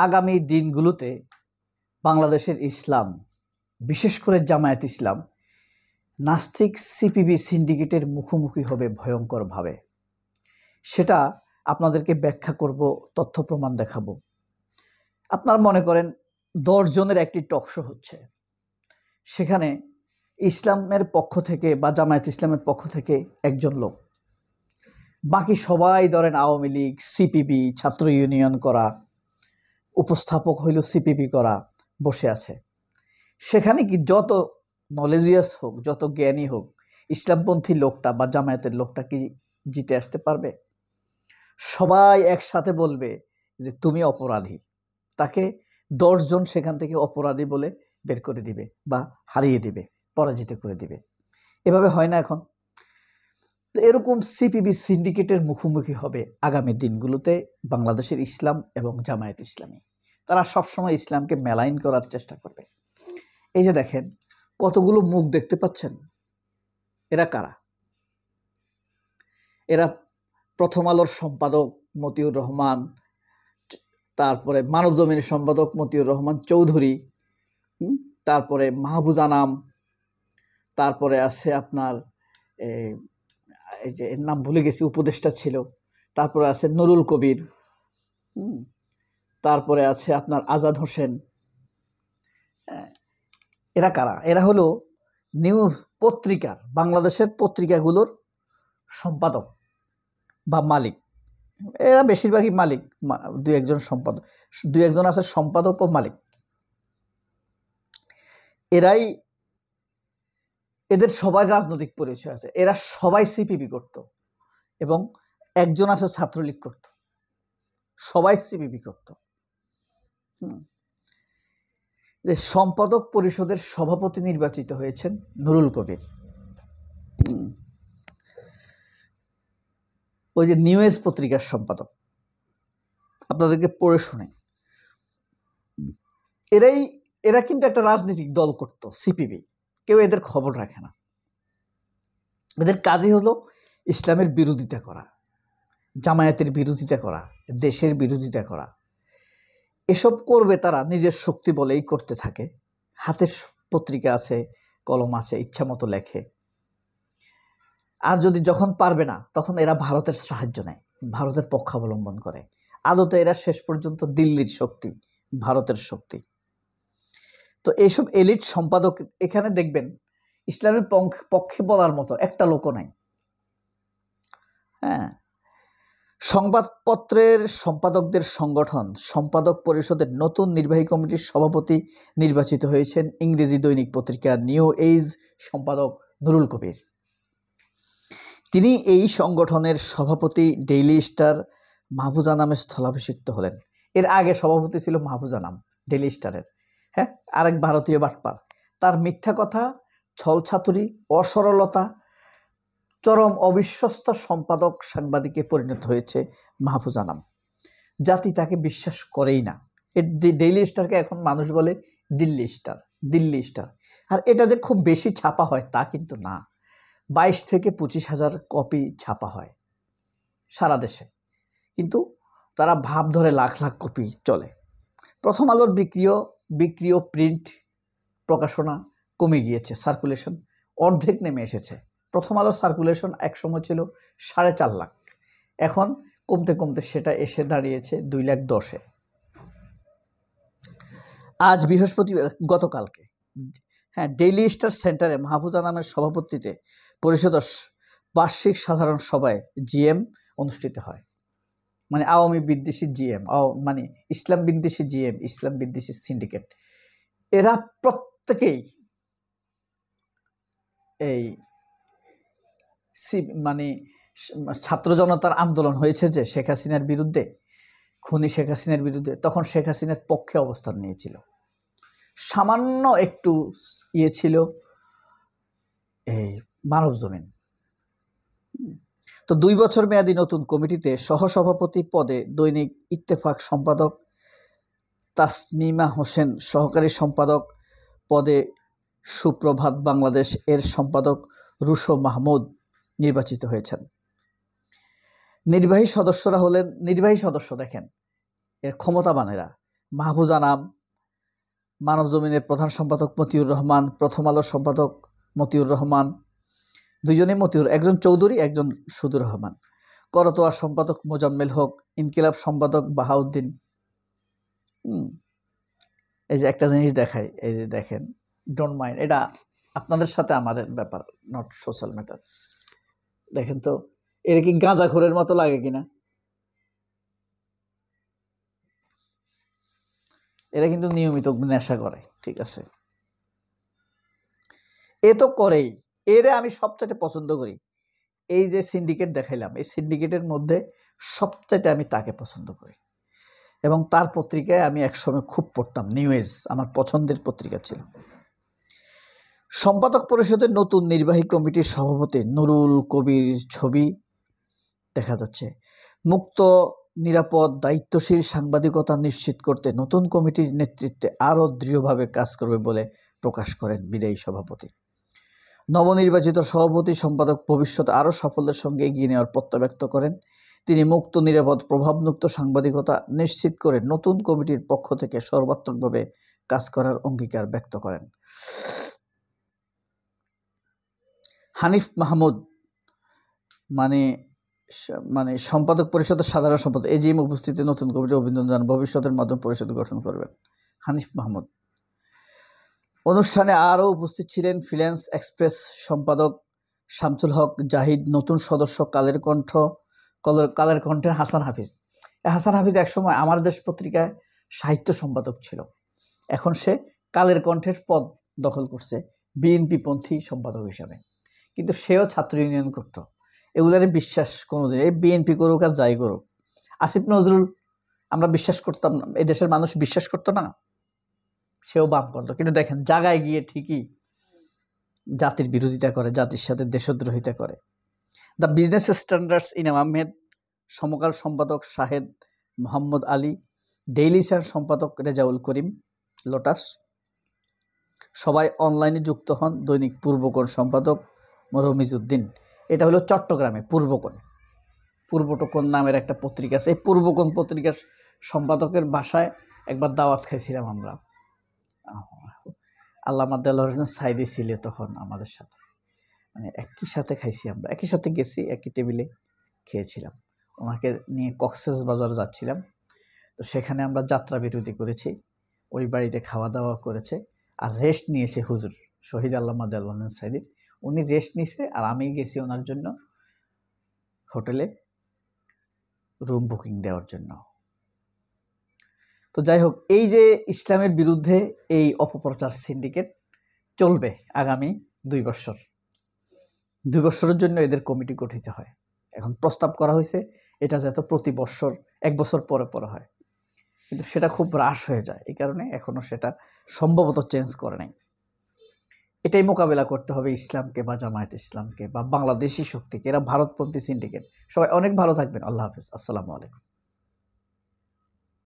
আগামী দিনগুলোতে বাংলাদেশের ইসলাম, বিশেষ করে জামায়াত ইসলাম, নাস্তিক সিপিবি সিন্ডিকেটের মুখোমুখি হবে ভয়ঙ্করভাবে। সেটা আপনাদেরকে ব্যাখ্যা করব, তথ্য প্রমাণ দেখাবো। আপনারা মনে করেন 10 জনের একটি টকশো হচ্ছে, সেখানে ইসলামের পক্ষ থেকে বা জামায়াত ইসলামের পক্ষ থেকে একজন লোক, বাকি সবাই ধরেন আওয়ামী লীগ, সিপিবি, ছাত্র ইউনিয়ন করা, উপস্থাপক হইল সিপিবি করা, বসে আছে। সেখানে কি যত নলেজিয়াস হোক, যত জ্ঞানী হোক, ইসলামপন্থী লোকটা বা জামায়াতের লোকটা কি জিতে আসতে পারবে? সবাই একসাথে বলবে যে তুমি অপরাধী, তাকে 10 জন সেখান থেকে অপরাধী বলে বের করে দিবে বা হারিয়ে দিবে, পরাজিত করে দিবে। এভাবে হয় না এখন? তো এরকম সিপিবি সিন্ডিকেটের মুখোমুখি হবে আগামী দিনগুলোতে বাংলাদেশের ইসলাম এবং জামায়াত ইসলামী। তারা সবসময় ইসলামকে মেলাইন করার চেষ্টা করবে। এই যে দেখেন কতগুলো মুখ দেখতে পাচ্ছেন, এরা কারা? এরা প্রথম আলোর সম্পাদক মতিউর রহমান, তারপরে মানব জমিনের সম্পাদক মতিউর রহমান চৌধুরী, তারপরে মাহফুজা নাম, তারপরে আছে আপনার এই যে এর নাম ভুলে গেছি, উপদেষ্টা ছিল, তারপরে আছে নুরুল কবির, তারপরে আছে আপনার আজাদ হোসেন। এরা কারা? এরা হলো নিউজ পত্রিকার, বাংলাদেশের পত্রিকাগুলোর সম্পাদক বা মালিক। এরা বেশিরভাগই মালিক, 2-1 সম্পাদক, 2-1 আছে সম্পাদক ও মালিক। এরাই, এদের সবাই রাজনৈতিক পরিচয় আছে। এরা সবাই সিপিবি করত এবং একজন আছে ছাত্রলীগ করত, সবাই সিপিবি করত। সম্পাদক পরিষদের সভাপতি নির্বাচিত হয়েছেন নুরুল কবির। ওই যে নিউজ পত্রিকার সম্পাদক, আপনাদেরকে পড়ে শুনে। এরা কিন্তু একটা রাজনৈতিক দল করত, সিপিবি। কেউ এদের খবর রাখে না। এদের কাজই হলো ইসলামের বিরোধিতা করা, জামায়াতের বিরোধিতা করা, দেশের বিরোধিতা করা। এসব করবে তারা নিজের শক্তি বলেই করতে থাকে। হাতের পত্রিকা আছে, কলম আছে, ইচ্ছা মতো লেখে। আর যদি যখন পারবে না, তখন এরা ভারতের সাহায্য নেয়, ভারতের পক্ষাবলম্বন করে। আদতে এরা শেষ পর্যন্ত দিল্লির শক্তি, ভারতের শক্তি। তো এইসব এলিট সম্পাদক এখানে দেখবেন ইসলামের পক্ষে বলার মতো একটা লোকও নাই। হ্যাঁ, সংবাদপত্রের সম্পাদকদের সংগঠন সম্পাদক পরিষদের নতুন নির্বাহী কমিটির সভাপতি নির্বাচিত হয়েছেন ইংরেজি দৈনিক পত্রিকা নিউ এজ সম্পাদক নুরুল কবির। তিনি এই সংগঠনের সভাপতি ডেইলি স্টার মাহফুজা নামে স্থলাভিষিক্ত হলেন। এর আগে সভাপতি ছিল মাহফুজা নাম, ডেইলি স্টারের। হ্যাঁ, আরেক ভারতীয় বাটপার। তার মিথ্যা কথা, ছলছাতুরি, অসরলতা, চরম অবিশ্বস্ত সম্পাদক সাংবাদিকে পরিণত হয়েছে মাহফুজা নাম। জাতি তাকে বিশ্বাস করেই না। ডেইলি স্টারকে এখন মানুষ বলে দিল্লি স্টার, দিল্লি স্টার। আর এটা যে খুব বেশি ছাপা হয় তা কিন্তু না। 22 থেকে 25 হাজার কপি ছাপা হয় সারা দেশে, কিন্তু তারা ভাব ধরে লাখ লাখ কপি চলে। প্রথম আলোর বিক্রিয় প্রিন্ট প্রকাশনা কমে গিয়েছে, সার্কুলেশন অর্ধেক নেমে এসেছে। প্রথম আলোর সার্কুলেশন একসময় ছিল 4.5 লাখ, এখন কমতে কমতে সেটা এসে দাঁড়িয়েছে 2,10,000-এ। আজ বৃহস্পতিবার, গতকালকে, হ্যাঁ, ডেইলি স্টার সেন্টারে মাহফুজা নামের সভাপতিত্বে পরিষদের বার্ষিক সাধারণ সভায় জিএম অনুষ্ঠিত হয়। মানে আওয়ামী বিদ্বেষী জিএম, মানে ইসলাম বিদ্বেষী জিএম, ইসলাম বিদ্বেষী সিন্ডিকেট। এরা প্রত্যেকেই এই মানে ছাত্র জনতার আন্দোলন হয়েছে যে শেখ হাসিনার বিরুদ্ধে, খুনি শেখ হাসিনার বিরুদ্ধে, তখন শেখ হাসিনার পক্ষে অবস্থান নিয়েছিল। সামান্য একটু ছিল এই মানব জমিন। তো 2 বছর মেয়াদী নতুন কমিটিতে সহসভাপতি পদে দৈনিক ইত্তেফাক সম্পাদক তাসমিমা হোসেন, সহকারী সম্পাদক পদে সুপ্রভাত বাংলাদেশ এর সম্পাদক রুশো মাহমুদ নির্বাচিত হয়েছেন। নির্বাহী সদস্যরা হলেন, নির্বাহী সদস্য দেখেন এর ক্ষমতাবানেরা, মাহফুজ আনাম, মানব জমিনের প্রধান সম্পাদক মতিউর রহমান, প্রথম আলোর সম্পাদক মতিউর রহমান, দুইজনেই মতিউর, একজন চৌধুরী একজন সুদুর রহমান, করতোয়া সম্পাদক মোজাম্মেল হক, ইনকিলাব সম্পাদক বাহাউদ্দিন। এই যে একটা জিনিস দেখাই, এই যে দেখেন, ডোন্ট মাইন্ড, এটা আপনাদের সাথে আমাদের ব্যাপার, নট সোশ্যাল ম্যাটার। দেখেন তো এর কি গাঁজাখোরের মতো লাগে কিনা? এরা কিন্তু নিয়মিত নেশা করে, ঠিক আছে, এ তো করেই, এরে আমি সবচাইতে পছন্দ করি। এই যে সিন্ডিকেট দেখাইলাম, এই সিন্ডিকেটের মধ্যে সবচাইতে আমি তাকে পছন্দ করি, এবং তার পত্রিকায় আমি একসময় খুব পড়তাম, নিউ এজ আমার পছন্দের পত্রিকা ছিল। সম্পাদক পরিষদের নতুন নির্বাহী কমিটির সভাপতি নুরুল কবির ছবি দেখা যাচ্ছে। মুক্ত, নিরাপদ, দায়িত্বশীল সাংবাদিকতা নিশ্চিত করতে নতুন কমিটির নেতৃত্বে আরও দৃঢ়ভাবে কাজ করবে বলে প্রকাশ করেন বিদায়ী সভাপতি। নবনির্বাচিত সভাপতি সম্পাদক ভবিষ্যতে আরও সাফল্যের সঙ্গে এগিয়ে নেওয়ার প্রত্যয় ব্যক্ত করেন। তিনি মুক্ত, নিরাপদ, প্রভাবমুক্ত সাংবাদিকতা নিশ্চিত করে নতুন কমিটির পক্ষ থেকে সর্বাত্মকভাবে কাজ করার অঙ্গীকার ব্যক্ত করেন। হানিফ মাহমুদ মানে সম্পাদক পরিষদের সাধারণ সম্পাদক এজিএম উপস্থিতি নতুন কমিটি অভিনন্দন জানান, ভবিষ্যতের মাধ্যমে পরিষদ গঠন করবেন হানিফ মাহমুদ। অনুষ্ঠানে আরও উপস্থিত ছিলেন ফ্রিল্যান্স এক্সপ্রেস সম্পাদক শামসুল হক জাহিদ, নতুন সদস্য কালের কণ্ঠের হাসান হাফিজ। হাসান হাফিজ একসময় আমার দেশ পত্রিকায় সাহিত্য সম্পাদক ছিল, এখন সে কালের কণ্ঠের পদ দখল করছে বিএনপিপন্থী সম্পাদক হিসাবে, কিন্তু সেও ছাত্র ইউনিয়ন করত। এগুলারে বিশ্বাস কোনোদিন, এই বিএনপি করুক আর যাই করুক, আসিফ নজরুল আমরা বিশ্বাস করতাম না, এই দেশের মানুষ বিশ্বাস করতো না, সেও বাম করতো, কিন্তু দেখেন জায়গায় গিয়ে ঠিকই জাতির বিরোধিতা করে, জাতির সাথে দেশদ্রোহিতা করে। দ্য বিজনেস স্ট্যান্ডার্ডস ইনাম আহমেদ, সমকাল সম্পাদক শাহেদ মোহাম্মদ আলী, ডেইলি স্টার সম্পাদক রেজাউল করিম লোটাস, সবাই অনলাইনে যুক্ত হন। দৈনিক পূর্বকোণ সম্পাদক রমিজউদ্দিন, এটা হলো চট্টগ্রামে পূর্বটোকন নামের একটা পত্রিকা আছে, এই পূর্বকোণ পত্রিকার সম্পাদকের বাসায় একবার দাওয়াত খাইছিলাম আমরা। আল্লামা দেলোয়ার হোসেন সাইদি ছিল তখন আমাদের সাথে, মানে একই সাথে খাইছি আমরা, একই সাথে গেছি, একই টেবিলে খেয়েছিলাম। ওনাকে নিয়ে কক্সবাজার যাচ্ছিলাম, তো সেখানে আমরা যাত্রা বিরতি করেছি, ওই বাড়িতে খাওয়া দাওয়া করেছে, আর রেস্ট নিয়েছে হুজুর শহীদ আল্লামা দেলোয়ার হোসেন সাইদি, উনি রেস্ট নিছে, আর আমি গেছি ওনার জন্য হোটেলে রুম বুকিং দেওয়ার জন্য। তো যাই হোক, এই যে ইসলামের বিরুদ্ধে এই অপপ্রচার সিন্ডিকেট চলবে আগামী 2 বছর, 2 বছরের জন্য এদের কমিটি গঠিত হয়। এখন প্রস্তাব করা হয়েছে এটা যাতে প্রতি বছর 1 বছর পরে পরে হয়, কিন্তু সেটা খুব হ্রাস হয়ে যায়, এই কারণে এখনো সেটা সম্ভবত চেঞ্জ করে নাই। এটাই মোকাবেলা করতে হবে ইসলামকে বা জামায়াত ইসলামকে বা বাংলাদেশি শক্তিকে, এরা ভারতপন্থী সিন্ডিকেট। সবাই অনেক ভালো থাকবেন, আল্লাহ হাফেজ, আসসালামু আলাইকুম।